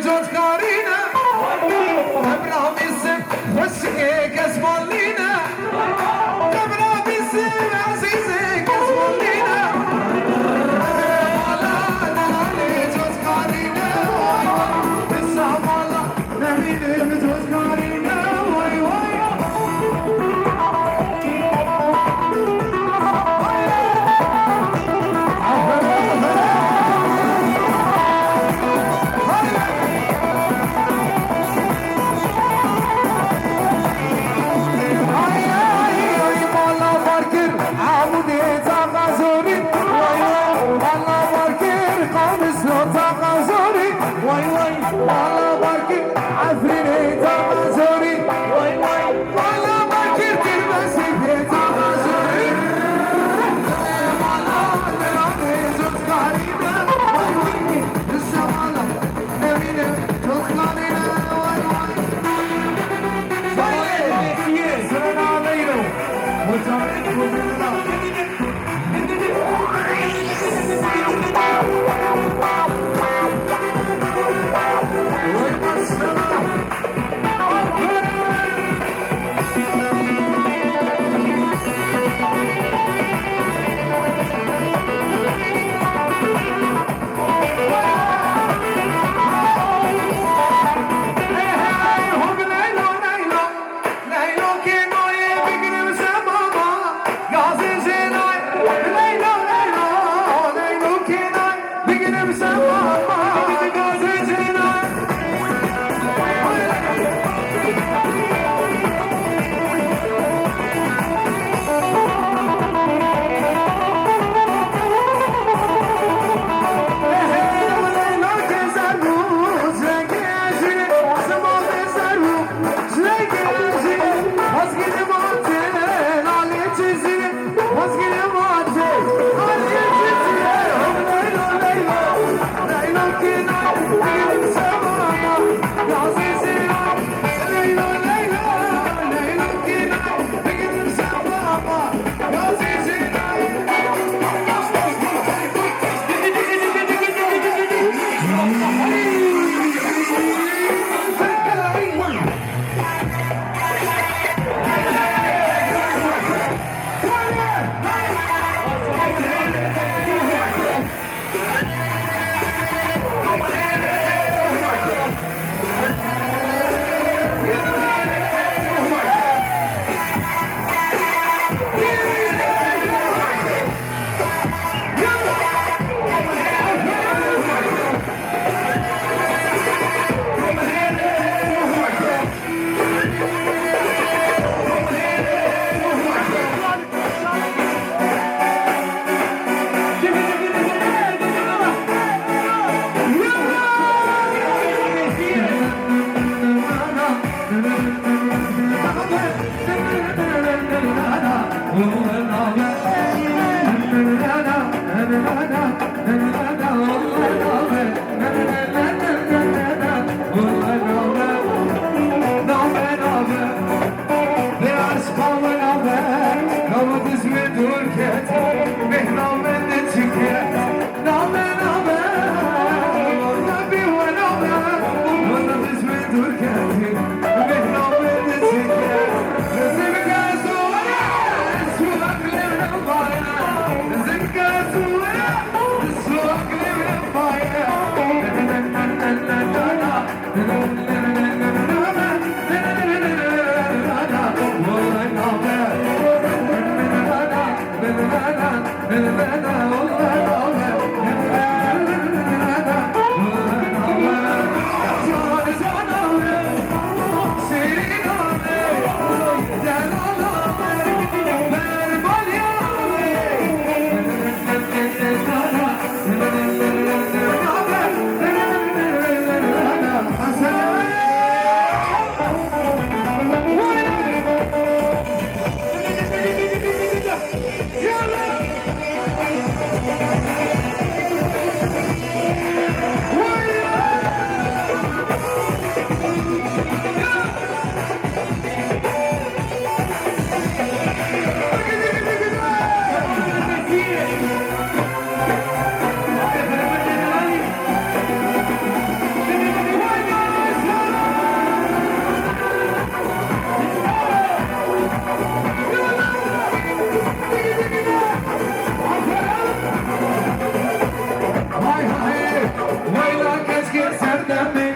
جوز كارينا ابراهيم يسم خشيك اسمولينا ابراهيم يسم عزيزك اسمولينا ولا نالي جوز كارينا بالصعب والله نبيني جوز كارينا واي واي والله باكر عفريت غزوري واي واي والله باكر تلبسي بيت غزوري والله نراني زوج قريبة واي واي الزمالة نبينا تخلالينا واي واي سرنا ليلو وتعرفوا بالله Hasan دمي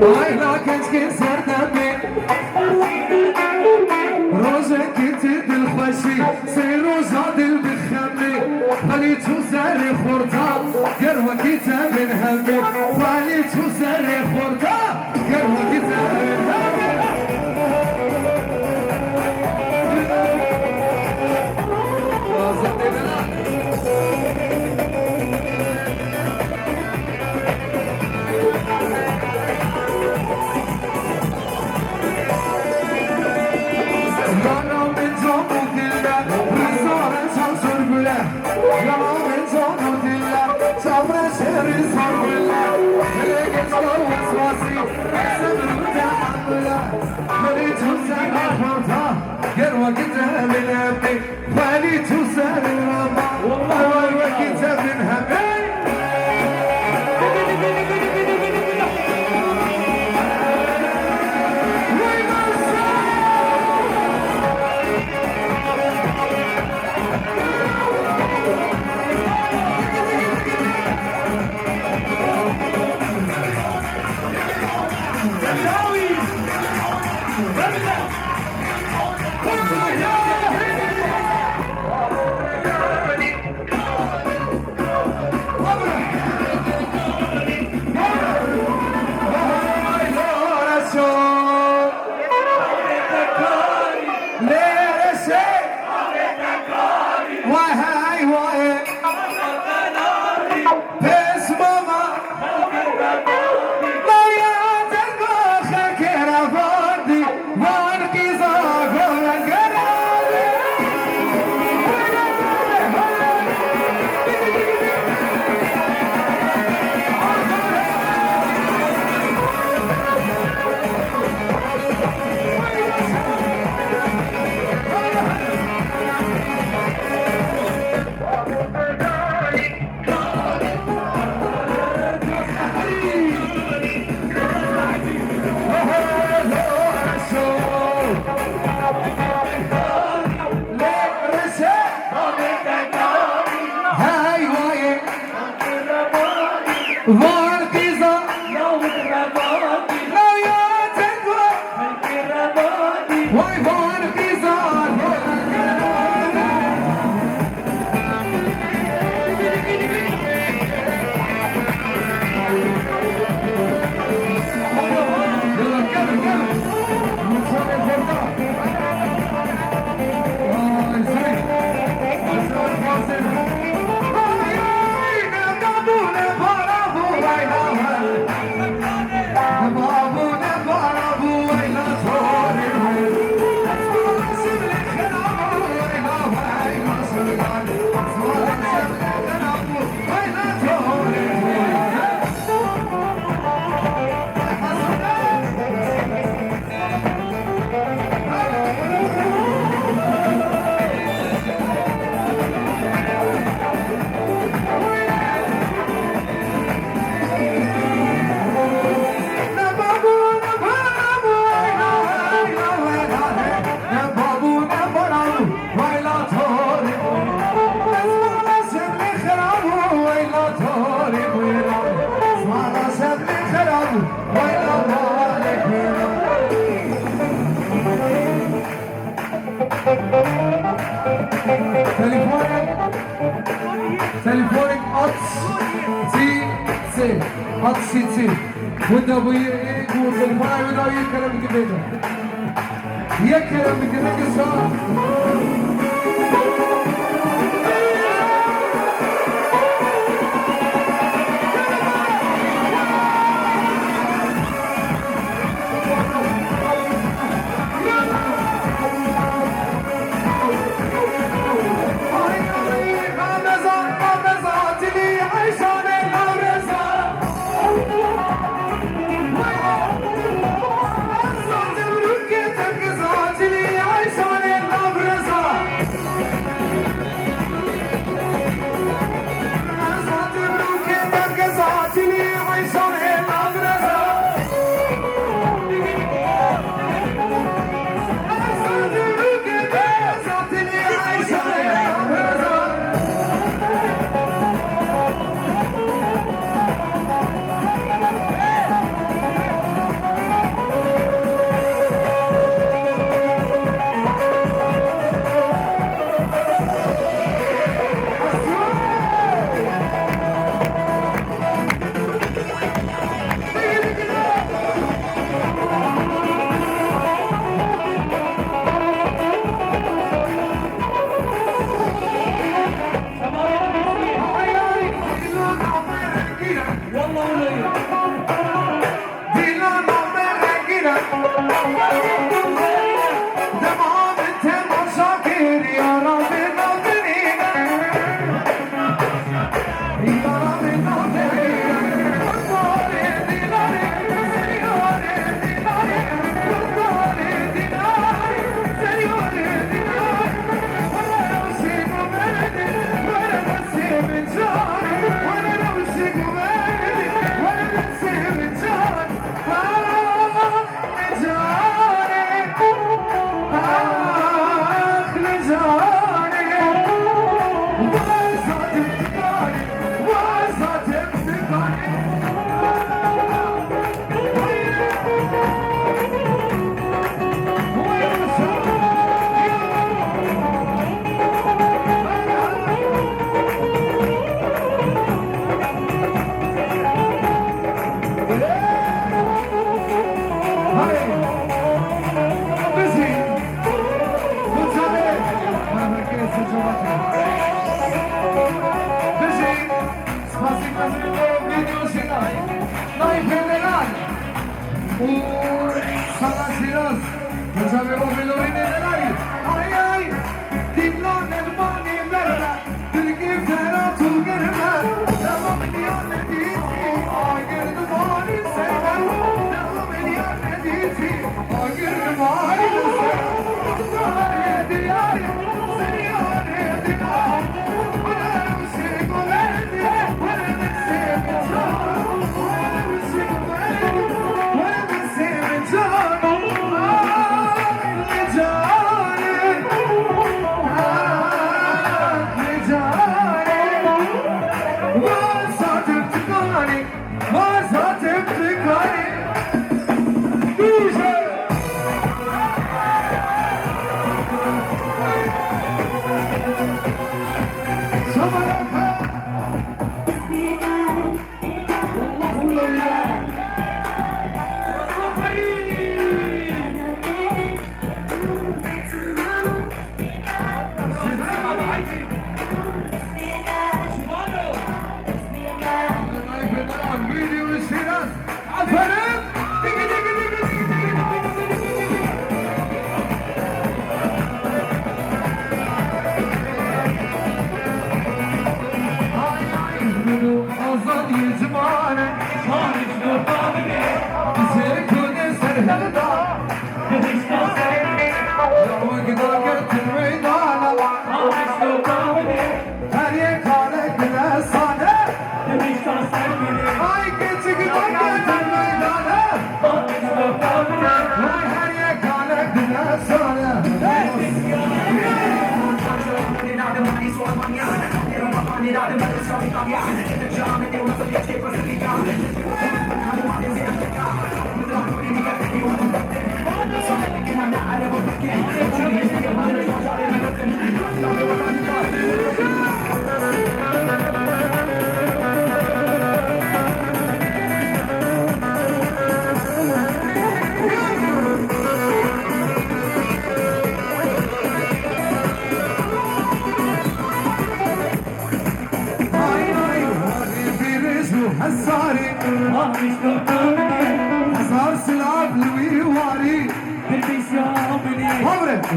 ويلا كنت سر دمي روزك كنت الخوشي سيرو زاد المخمي خليتو زاري خورتا قروة كتاب همي خليتو زاري خورتا قروة كتاب همي قروة كتاب همي خليتو زاري الربا والله كتاب همي تليفونك أطس سي وده بيقول بالفاي وده يكلم كده يكلم كده صار والله ولي دينا مرقنا تمام انت مساكين يا رب نظرينا يا رب نظرينا والله ديناري سياري ديناري والله ديناري سياري ديناري وانا نوسيك ومالي وانا نسيب جاري وانا نوسيك ومالي وانا نسيب جاري Nos avevamo veloci nell'aria, ai ai, di non nel mani merda, perché però tu che ne vai, da milione di ti, ai che ne mani sei, da milione di ti, ai che ne mani sei, signore di aria, signore di mare, ora non si ricordi, ora non si ricordi, ora non si ricordi, ora non si ricordi.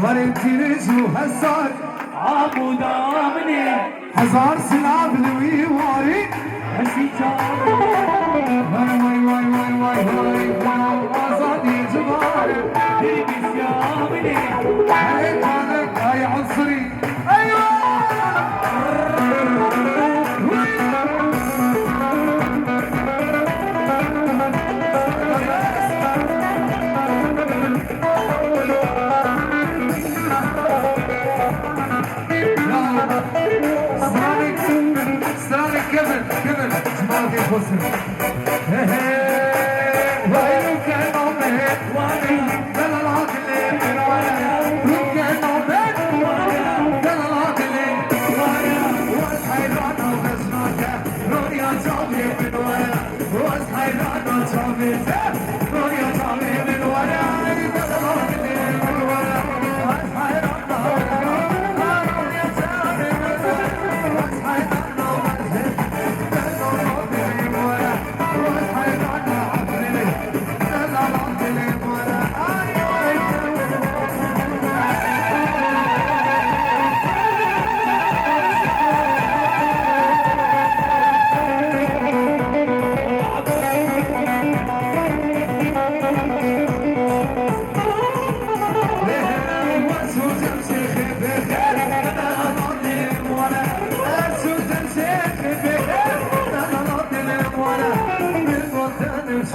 وريتينيش وهالصار عمود عامني هزار سلاب لوي واري هسي جامني واي واي واي واي واي واي وازادي جبار تلبس يامني هاي كانك هاي عنصري ايوه كمل جمالك يخسر وين كان عمرك وين دل العقل وين كان عمرك دل العقل والحيران وغزناك رؤيا جامي من ورا والحيران جامي رؤيا جامي من ورا دل العقل من ورا والحيران رؤيا جامي من ورا والحيران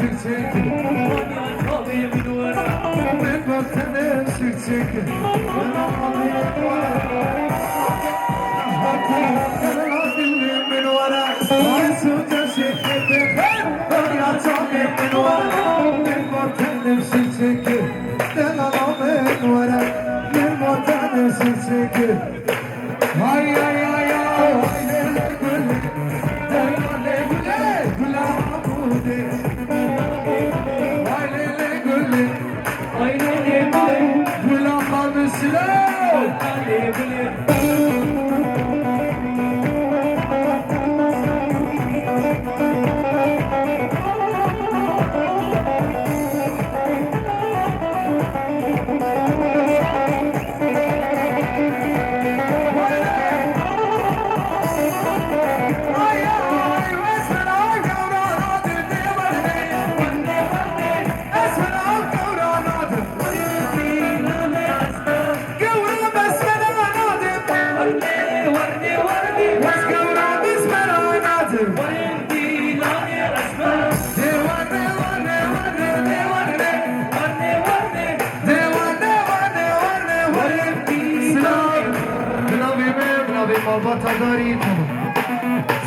سكتك وانا صابي من ورا من بطن سكتك انا عظيم من ورا وانسوت سكتك يا صابي من ورا من بطن سكتك انا من ورا من بطن سكتك هاي هاي هاي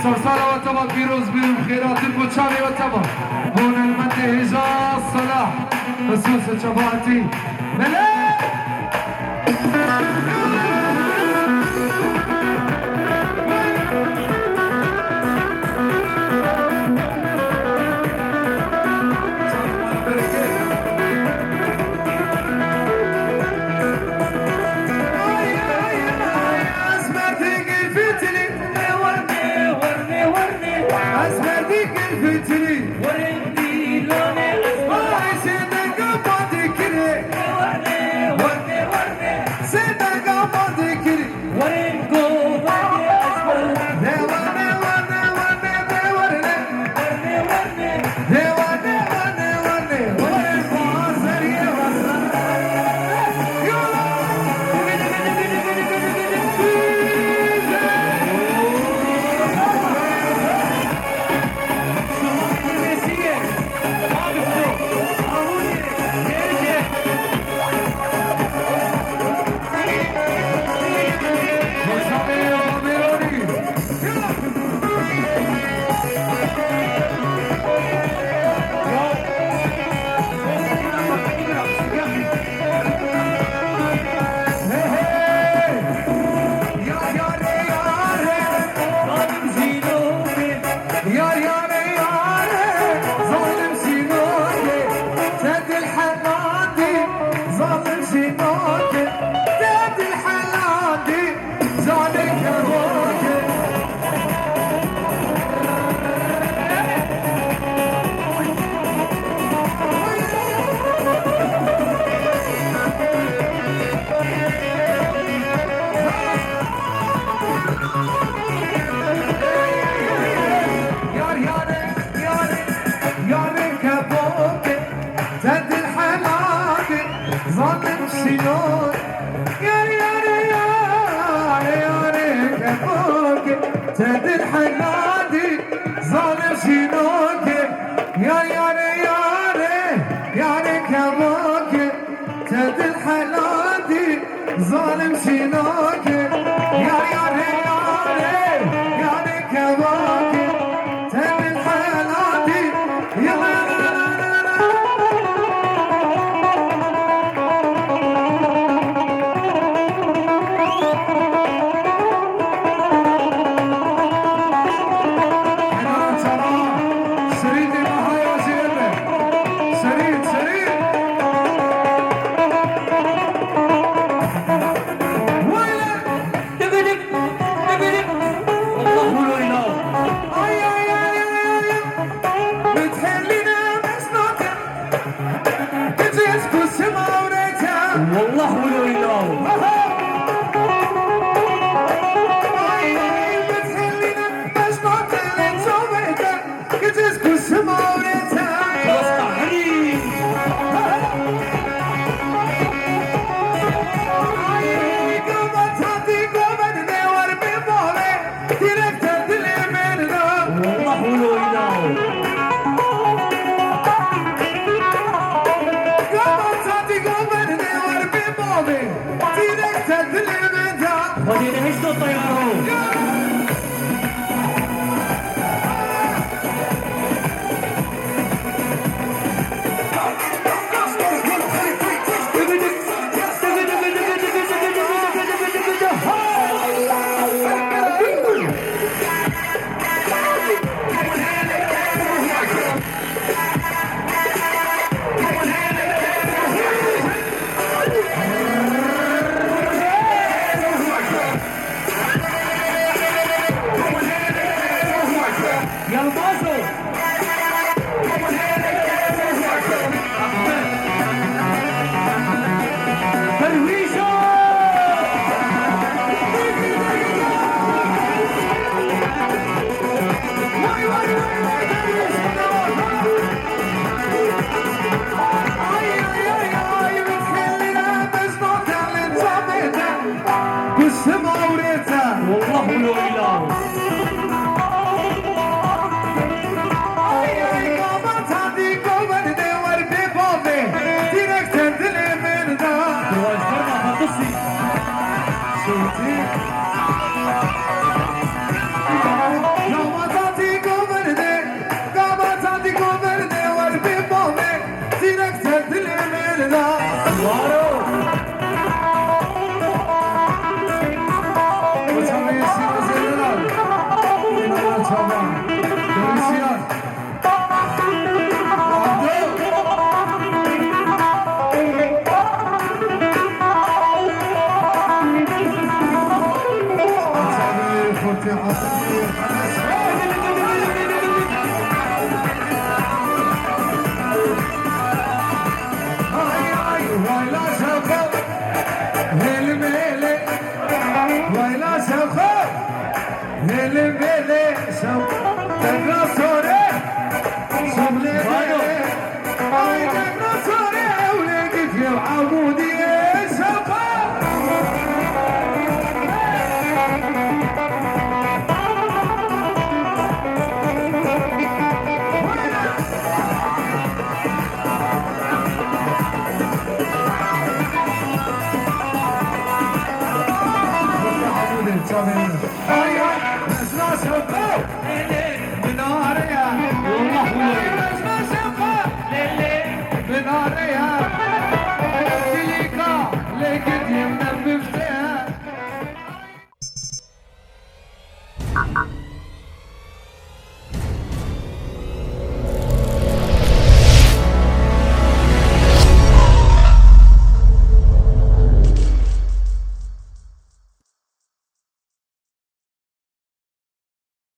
سرسالة وطبع بيروز بخيرات البوشاني وطبع هون المنتهجة الصلاح خصوص شباتي ملاك تد الحنادي ظالم شنوك يا يا كبوك تد الحنادي ظالم شنوك يا كبوك تد الحنادي والله ولو ينام والله ولو ينام عايدك نصري ولقيت يا عمودي